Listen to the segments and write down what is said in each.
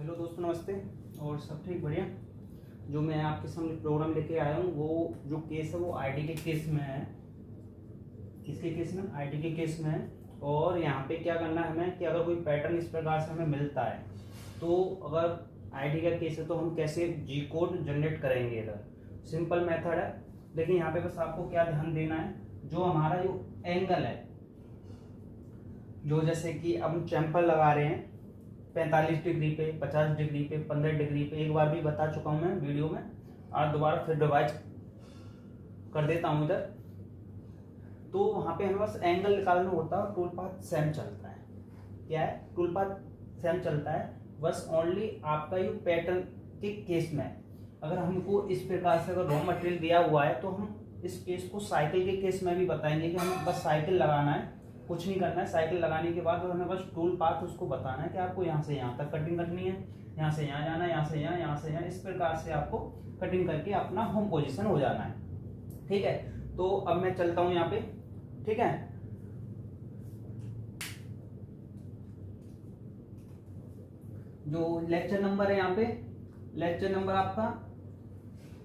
Hello दोस्तों, नमस्ते। और सब ठीक, बढ़िया। जो मैं आपके सामने प्रोग्राम लेके आया हूँ वो जो केस है वो आईटी के केस में है। किसके केस में? आईटी के केस में है। और यहाँ पे क्या करना है हमें कि अगर कोई पैटर्न इस प्रकार से हमें मिलता है तो अगर आईटी का केस है तो हम कैसे जी कोड जनरेट करेंगे। इधर सिंपल मेथड है। देखिए यहाँ पे बस आपको क्या ध्यान देना है, जो हमारा जो एंगल है, जो जैसे कि अब हम चैम्पर लगा रहे हैं 45 डिग्री पे, 50 डिग्री पे, 15 डिग्री पे, एक बार भी बता चुका हूं मैं वीडियो में। आज दोबारा फिर रिवाइज कर देता हूं इधर। तो वहां पे हमें बस एंगल निकालना होता है और टूल पाथ सेम चलता है। क्या है? टूल पाथ सेम चलता है। बस ओनली आपका ये पैटर्न के केस में अगर हमको इस प्रकार से अगर रॉ मटेरियल दिया हुआ है तो हम इस केस को साइकिल के केस में भी बताएंगे कि हमें बस साइकिल लगाना है, कुछ नहीं करना है। साइकिल लगाने के बाद हमें बस टूल पाथ उसको बताना है कि आपको यहाँ से यहाँ तक कटिंग करनी है, यहाँ से यहाँ जाना है, यहाँ से यहाँ, यहाँ से यहाँ, इस प्रकार से आपको कटिंग करके अपना होम पोजीशन हो जाना है। ठीक है, तो अब मैं चलता हूँ यहाँ पे। ठीक है, जो लेक्चर नंबर है यहाँ पे, लेक्चर नंबर आपका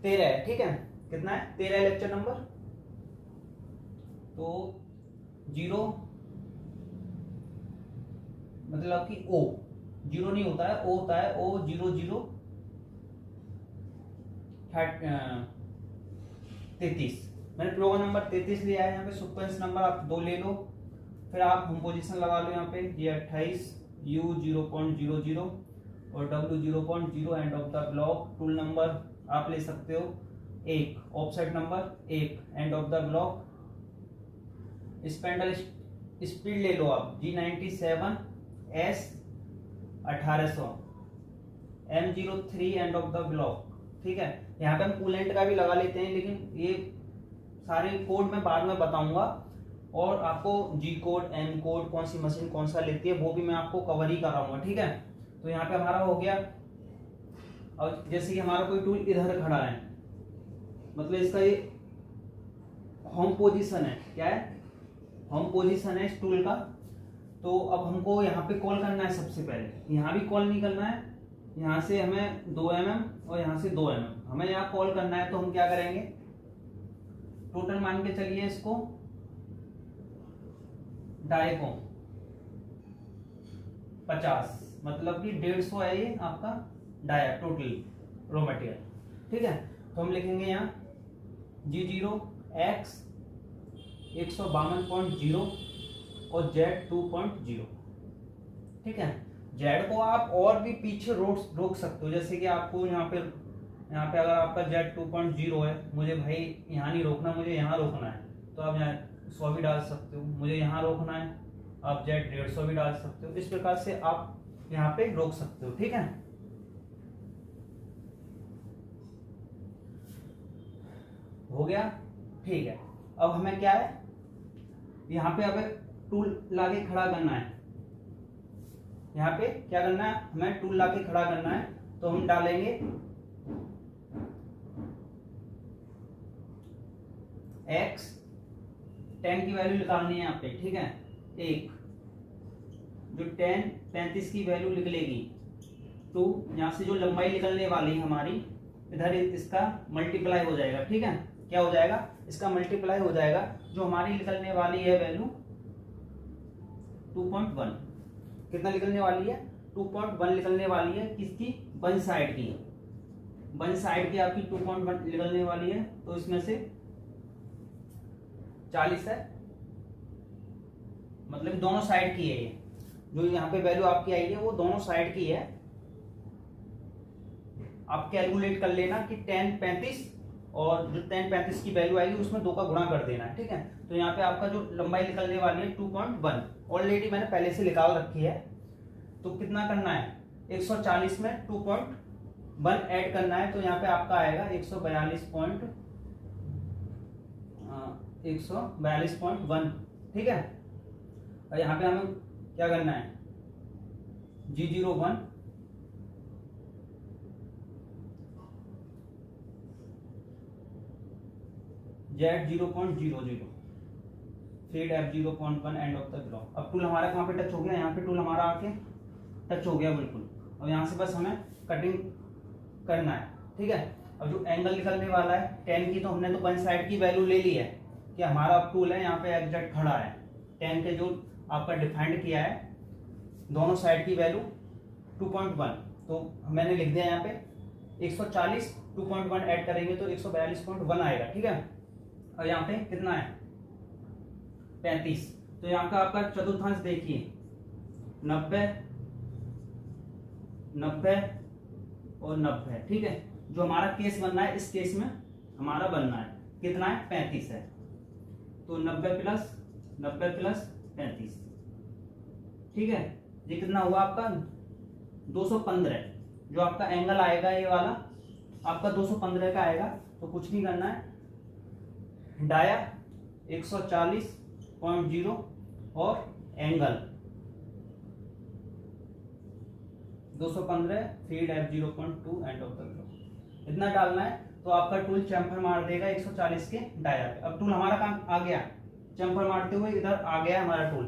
13 है। ठीक है, कितना है? 13 लेक्चर नंबर। तो 0 मतलब कि ओ, 0 नहीं होता है, ओ होता है। ओ 0 0 33। मैंने प्रोग्राम नंबर 33 लिया है। यहाँ पे सीक्वेंस नंबर आप 2 ले लो, फिर आप होम पोजीशन लगा लो। यहाँ पे ये 28, U 0.00 और W 0.0, end of the block. Tool number आप ले सकते हो 1, offset number 1, end of the block. Spindle speed ले लो आप G97 S 1800 M03, end of the block. ठीक है, यहाँ पे हम कूलेंट का भी लगा लेते हैं, लेकिन ये सारे कोड मैं बाद में बताऊंगा। और आपको जी कोड, एम कोड, कौन सी मशीन कौन सा लेती है वो भी मैं आपको कवर ही कराऊंगा। ठीक है, तो यहाँ पे हमारा हो गया। और जैसे कि हमारा कोई टूल इधर खड़ा है, मतलब इसका ये होम पोजीशन है। क्या है? होम पोजीशन है इस टूल का। तो अब हमको यहाँ पे कॉल करना है। सबसे पहले यहाँ भी कॉल नहीं करना है, यहाँ से हमें 2 mm और यहाँ से 2 mm हमें यहाँ कॉल करना है। तो हम क्या करेंगे, टोटल मान के चलिए इसको डाई को 50, मतलब कि 150 है ये आपका डाया टोटल रॉ मटेरियल। ठीक है, तो हम लिखेंगे यहाँ G0 X 152.0 और Z 2.0। ठीक है, Z को आप और भी पीछे रोक सकते हो। जैसे कि आपको यहाँ पे अगर आपका Z 2.0 है, मुझे भाई यहाँ नहीं रोकना, मुझे यहाँ रोकना है, तो आप यहाँ 100 भी डाल सकते हो। मुझे यहाँ रोकना है, आप Z 150 भी डाल सकते हो। इस प्रकार से आप यहाँ पे रोक सकते हो। ठीक है, हो गया। ठीक है, अब हमें क्या है, यहाँ पे अब टूल लाके खड़ा करना है। यहाँ पे क्या करना है, हमें टूल लाके खड़ा करना है। तो हम डालेंगे X 10 की वैल्यू निकालनी है यहाँ पे। ठीक है, 1 जो 10 35 की वैल्यू निकलेगी। 2 यहाँ से जो लंबाई निकलने वाली है हमारी, इधर इसका मल्टीप्लाई हो जाएगा। ठीक है, क्या हो जाएगा? इसका मल्टीप्लाई हो जाएगा। जो हमारी निकलने वाली है वैल्यू 2.1। कितना निकलने वाली है? 2.1 निकलने वाली है। किसकी? वन साइड की। वन साइड की आपकी 2.1 निकलने वाली है। तो इसमें से 40 है, मतलब दोनों साइड की है ये। जो यहाँ पे वैल्यू आपकी आई है वो दोनों साइड की है। आप कैलकुलेट कर लेना कि 10 35 और जो 10 35 की वैल्यू आएगी उसमें 2 का गुणा कर देना है। ठीक है, तो यहाँ पे आपका जो लंबाई निकलने वाली है 2.1 ऑलरेडी मैंने पहले से निकाल रखी है। तो कितना करना है, 140 में 2.1 ऐड करना है। तो यहाँ पे आपका आएगा 142.1। ठीक है, और यहाँ पे हमें क्या करना है, G01 Z 0.00 feed F 0.1 end of the block. अब टूल हमारा कहाँ पे टच हो गया, यहाँ पे टूल हमारा आके टच हो गया बिल्कुल। अब यहाँ से बस हमें कटिंग करना है, ठीक है। अब जो एंगल निकलने वाला है tan की, तो हमने तो वन साइड की वैल्यू ले ली है कि हमारा टूल है यहाँ पे एग्जैक्ट खड़ा है, tan के जो आपका डिफाइंड किया है दोनों साइड की वैल्यू 2.1, तो मैंने लिख दिया यहाँ पे 140, 2.1 ऐड करेंगे तो 142.1 आएगा, ठीक है। और यहाँ पे कितना है 35, तो यहाँ का आपका चतुर्थांश देखिए 90, 90 और 90, ठीक है। जो हमारा केस बनना है इस केस में हमारा बनना है कितना है 35 है, तो 90 प्लस 35, ठीक है। ये कितना हुआ आपका 215, जो आपका एंगल आएगा ये वाला आपका 215 का आएगा। तो कुछ नहीं करना है, डाया 140.0 और angle 215, feed f0.2 end of the block, इतना डालना है तो आपका टूल चैम्फर मार देगा 140 के डाया पे। अब टूल हमारा काम आ गया, चैम्फर मारते हुए इधर आ गया हमारा टूल।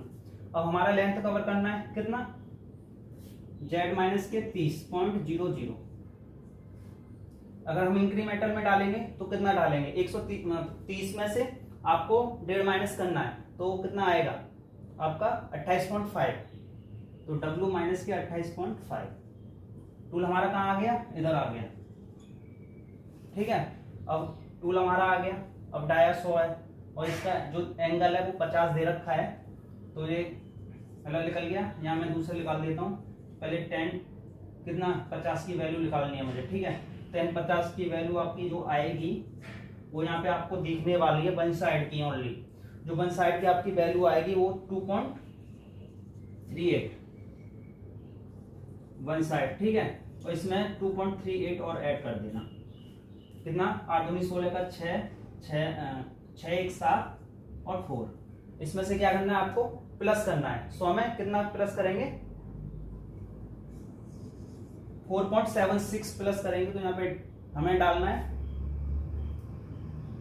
अब हमारा लेंथ कवर करना है कितना z माइनस के 30.00। अगर हम इंक्रीमेंटल में डालेंगे तो कितना डालेंगे 130 में से आपको 1.5 माइनस करना है, तो कितना आएगा आपका 28.5, तो w माइनस के 28.5। टूल हमारा कहाँ आ गया, इधर आ गया, ठीक है। अब टूल हमारा आ गया, अब डाया 100 है और इसका जो एंगल है वो 50 दे रखा है, तो ये पहला निकल गया। यहाँ मैं दूसरा निकाल देता हूँ, पहले 10 कितना 50 की वैल्यू निकालनी है मुझे, ठीक है। 10 50 की वैल्यू आपकी जो आएगी वो यहाँ पे आपको दिखने वाली है वन साइड की ओनली। जो वन साइड की आपकी वैल्यू आएगी वो 2.38 वन साइड, ठीक है। और इसमें 2.38 और ऐड कर देना, कितना 8 दूनी 16 का 6 1 7 और 4। इसमें से क्या करना है आपको प्लस करना है। 100 में कितना प्लस करेंगे 4.76 प्लस करेंगे, तो यहाँ पे हमें डालना है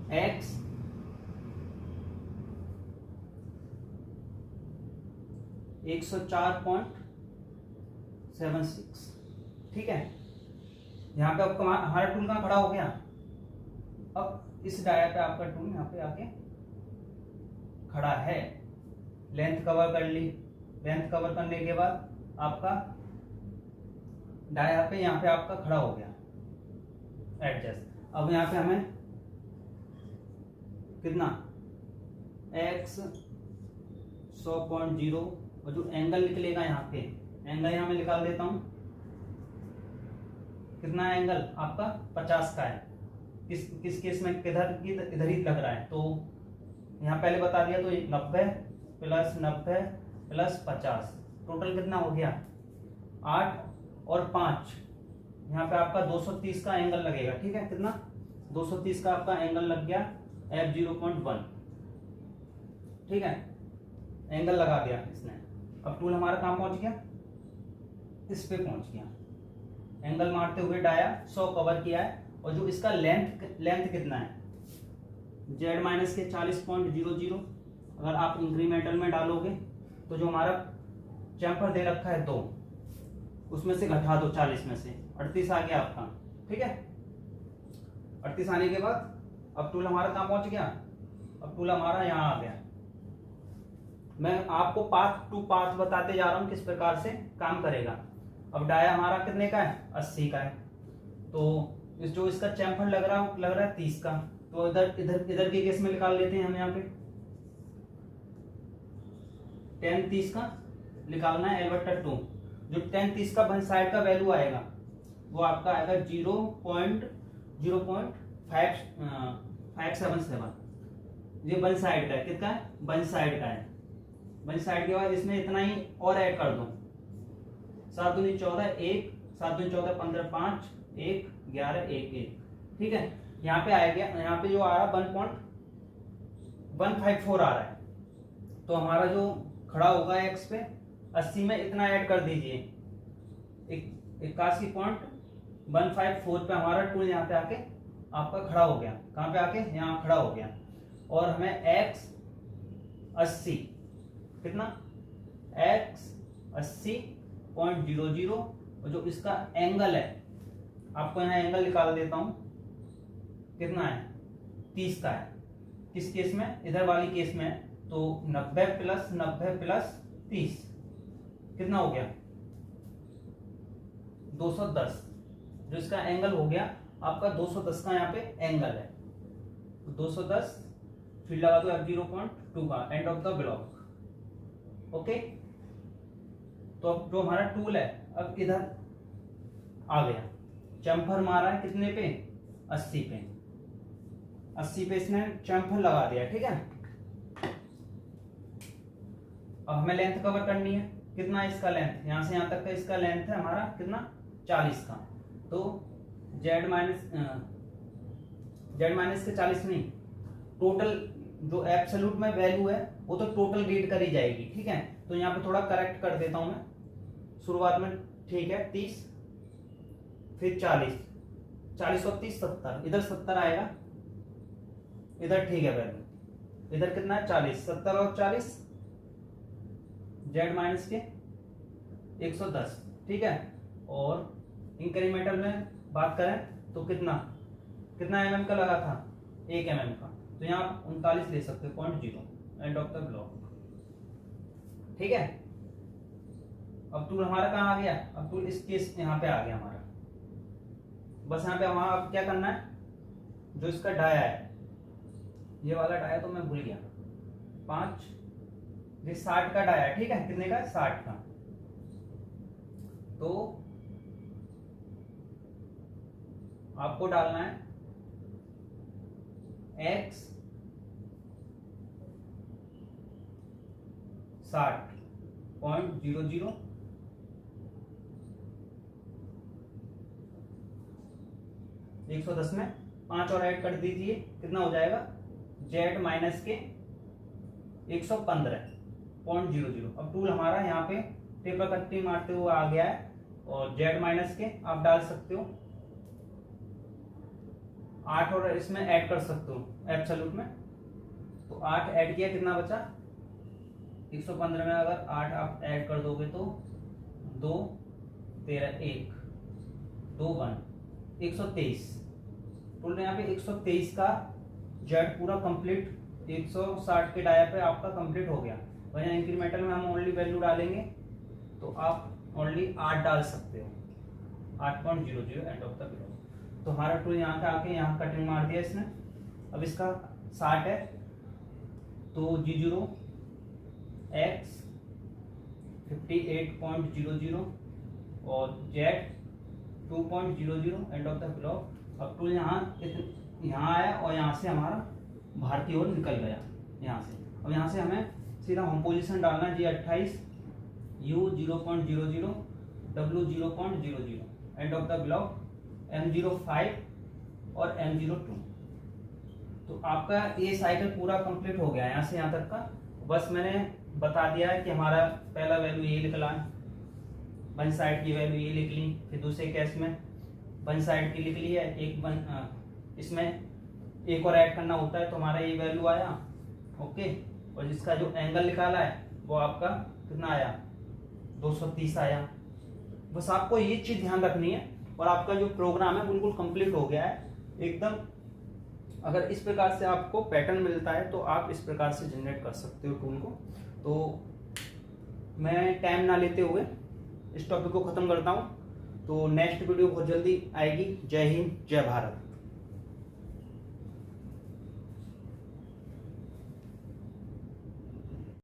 x 104.76, ठीक है। यहाँ पे आपका हमारा टूल कहाँ खड़ा हो गया, अब इस डाया पे आपका टूल यहाँ पे आके खड़ा है। लेंथ कवर कर ली, लेंथ कवर करने के बाद आपका डाया पे यहाँ पे आपका खड़ा हो गया एडजस्ट। अब यहाँ पे हमें कितना x 100.0 और जो एंगल निकलेगा यहाँ पे, एंगल यहाँ मैं निकाल देता हूँ, कितना एंगल आपका 50 का है। किस केस में इधर ही लग रहा है, तो यहाँ पहले बता दिया, तो 90 प्लस 50, टोटल कितना हो गया 8 और 5, यहाँ पे आपका 230 का एंगल लगेगा, ठीक है। कितना 230 का आपका एंगल लग गया f0.1, ठीक है। एंगल लगा दिया इसने। अब टूल हमारा कहाँ पहुंच गया, इस पे पहुंच गया। एंगल मारते हुए डाया 100 कवर किया है, और जो इसका लेंथ कितना है z माइनस के 40.00। अगर आप इंक्रीमेंटल में डालोगे तो जो हमारा चैम्फर दे रखा है 2, उसमें से घटा दो 40 में से 38 आ गया आपका, ठीक है। 38 आने के बाद अब टूल हमारा कहाँ पहुंच गया, अब टूल हमारा यहाँ आ गया। मैं आपको पाथ टू पाथ बताते जा रहा हूँ किस प्रकार से काम करेगा। अब डाया हमारा कितने का है 80 का है, तो इस जो इसका चैम्फर लग रहा है 30 का, तो इधर के केस में निकाल लेते हैं हम। यहाँ पे 10 30 का निकालना है L/2। जो 10 30 का वन साइड का वैल्यू आएगा वो आपका आएगा 0.0577। ये वन साइड का है, कितना है वन साइड का है। वन साइड के बाद इसमें इतना ही और ऐड कर दो, 7 दूनी 14 1, 7 दूनी 14 15 5 1 11 1 1, ठीक है। यहाँ पे आएगा, यहाँ पे जो आ रहा है 1.154 आ रहा है, तो हमारा जो खड़ा होगा x पे 80 में इतना ऐड कर दीजिए 81.154 पे हमारा टूल यहाँ पे आके आपका खड़ा हो गया। कहाँ पे आके यहाँ खड़ा हो गया। और हमें x 80 कितना x 80.00 और जो इसका एंगल है, आपको यहाँ एंगल निकाल देता हूं, कितना है 30 का है। किस केस में, इधर वाली केस में है, तो 90 प्लस 90 प्लस 30 कितना हो गया 210। जो इसका एंगल हो गया आपका 210 का यहाँ पे एंगल है, तो 210 फिर लगा दो f0.2 का end of the block. Okay, तो अब जो हमारा टूल है अब इधर आ गया, चैम्फर मारा है कितने पे 80 पे, 80 पे इसने चैम्फर लगा दिया, ठीक है। अब हमें लेंथ कवर करनी है, कितना है इसका लेंथ, यहां से यहां तक का इसका लेंथ है हमारा कितना 40 का, तो z माइनस के 40 नहीं, टोटल जो एब्सोल्यूट में वैल्यू है वो तो टोटल रीड करी जाएगी, ठीक है। तो यहाँ पे थोड़ा करेक्ट कर देता हूं मैं शुरुआत में, ठीक है 30 फिर 40, 40 और 30 70, इधर 70 आएगा, इधर ठीक है वैल्यू, इधर कितना है 40, 70 और 40 z माइनस के 110, ठीक है। और इंक्रीमेंटल में बात करें तो कितना कितना mm का लगा था 1 mm का, तो यहाँ 39 ले सकते हो 0.0 एंड ऑफ द ब्लॉक, ठीक है। अब टूल हमारा कहाँ आ गया, अब टूल इस केस यहाँ पे आ गया हमारा, बस यहाँ पे हमारा अब क्या करना है, जो इसका डाया है ये वाला डाया तो मैं भूल गया 5, ये 60 का डाया है, ठीक है, कितने का 60 का, तो आपको डालना है x 60.00 110 में 5 और ऐड कर दीजिए, कितना हो जाएगा z माइनस के 115.00। अब टूल हमारा यहाँ पे टेपर कट्टी मारते हुए आ गया है, और z माइनस के आप डाल सकते हो 8 और इसमें ऐड कर सकते हो एब्सोल्यूट में, तो 8 ऐड किया कितना बचा 115 में, अगर 8 आप ऐड कर दोगे तो 2 13 1 2 1 123, टूल ने यहाँ पे 123 का जेड पूरा कंप्लीट 160 के डाया पे आपका कंप्लीट हो गया। और यहाँ इंक्रीमेंटल में हम ओनली वैल्यू डालेंगे, तो आप ओनली 8 डाल सकते हो 8.00 एंड ऑफ द ब्लॉक। तो हमारा टूल यहाँ का आके यहाँ कटिंग मार दिया इसने। अब इसका 60 है तो G0 X 58.00 और Z 2.00 end of the block. अब टूल यहाँ आया और यहाँ से हमारा बाहर की ओर निकल गया यहाँ से। अब यहाँ से हमें सीधा होम पोजीशन डालना है G28 U 0.00 W 0.00 end of the block M05 और M02। तो आपका ये साइकिल पूरा कंप्लीट हो गया यहाँ से यहाँ तक का। बस मैंने बता दिया है कि हमारा पहला वैल्यू ये निकला, वन साइड की वैल्यू ये लिख ली, फिर दूसरे केस में वन साइड की लिख ली है, इसमें एक और ऐड करना होता है तो हमारा ये वैल्यू आया, ओके। और जिसका जो एंगल निकाला है वो आपका कितना आया 230 आया। बस आपको ये चीज ध्यान रखनी है और आपका जो प्रोग्राम है बिल्कुल कंप्लीट हो गया है एकदम। अगर इस प्रकार से आपको पैटर्न मिलता है तो आप इस प्रकार से जनरेट कर सकते हो टूल को। तो मैं टाइम ना लेते हुए इस टॉपिक को खत्म करता हूँ। तो नेक्स्ट वीडियो बहुत जल्दी आएगी। जय हिंद, जय भारत।